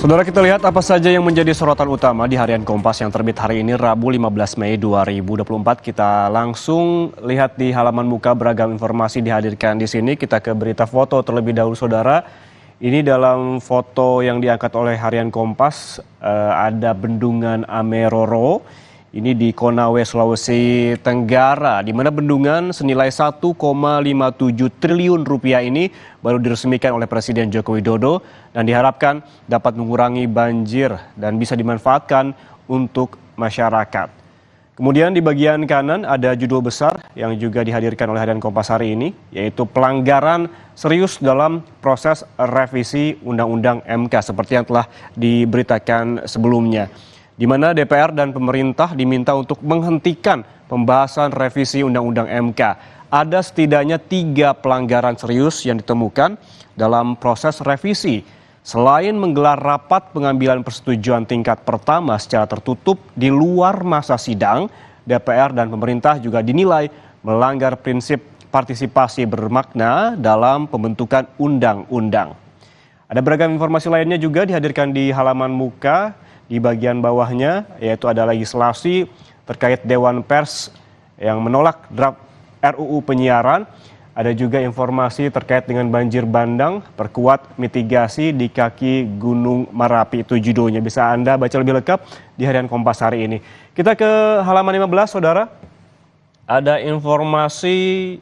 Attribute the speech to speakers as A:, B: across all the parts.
A: Saudara, kita lihat apa saja yang menjadi sorotan utama di harian Kompas yang terbit hari ini Rabu 15 Mei 2024. Kita langsung lihat di halaman muka beragam informasi dihadirkan di sini. Kita ke berita foto terlebih dahulu, saudara. Ini dalam foto yang diangkat oleh harian Kompas ada bendungan Ameroro. Ini di Konawe, Sulawesi Tenggara, di mana bendungan senilai 1,57 triliun rupiah ini baru diresmikan oleh Presiden Joko Widodo dan diharapkan dapat mengurangi banjir dan bisa dimanfaatkan untuk masyarakat. Kemudian di bagian kanan ada judul besar yang juga dihadirkan oleh harian Kompas hari ini, yaitu pelanggaran serius dalam proses revisi Undang-Undang MK seperti yang telah diberitakan sebelumnya, di mana DPR dan pemerintah diminta untuk menghentikan pembahasan revisi Undang-Undang MK. Ada setidaknya 3 pelanggaran serius yang ditemukan dalam proses revisi. Selain menggelar rapat pengambilan persetujuan tingkat pertama secara tertutup di luar masa sidang, DPR dan pemerintah juga dinilai melanggar prinsip partisipasi bermakna dalam pembentukan undang-undang. Ada beragam informasi lainnya juga dihadirkan di halaman muka. Di bagian bawahnya yaitu ada legislasi terkait Dewan Pers yang menolak draft RUU penyiaran. Ada juga informasi terkait dengan banjir bandang, perkuat mitigasi di kaki Gunung Merapi, itu judulnya. Bisa Anda baca lebih lengkap di harian Kompas hari ini. Kita ke halaman 15, saudara. Ada informasi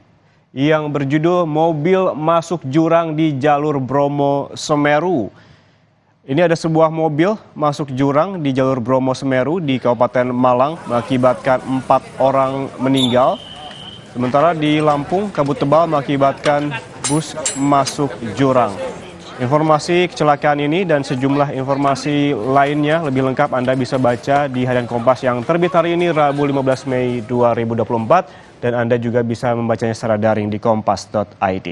A: yang berjudul mobil masuk jurang di jalur Bromo Semeru. Ini ada sebuah mobil masuk jurang di jalur Bromo Semeru di Kabupaten Malang mengakibatkan 4 orang meninggal. Sementara di Lampung, kabut tebal mengakibatkan bus masuk jurang. Informasi kecelakaan ini dan sejumlah informasi lainnya lebih lengkap Anda bisa baca di harian Kompas yang terbit hari ini Rabu 15 Mei 2024 dan Anda juga bisa membacanya secara daring di kompas.id.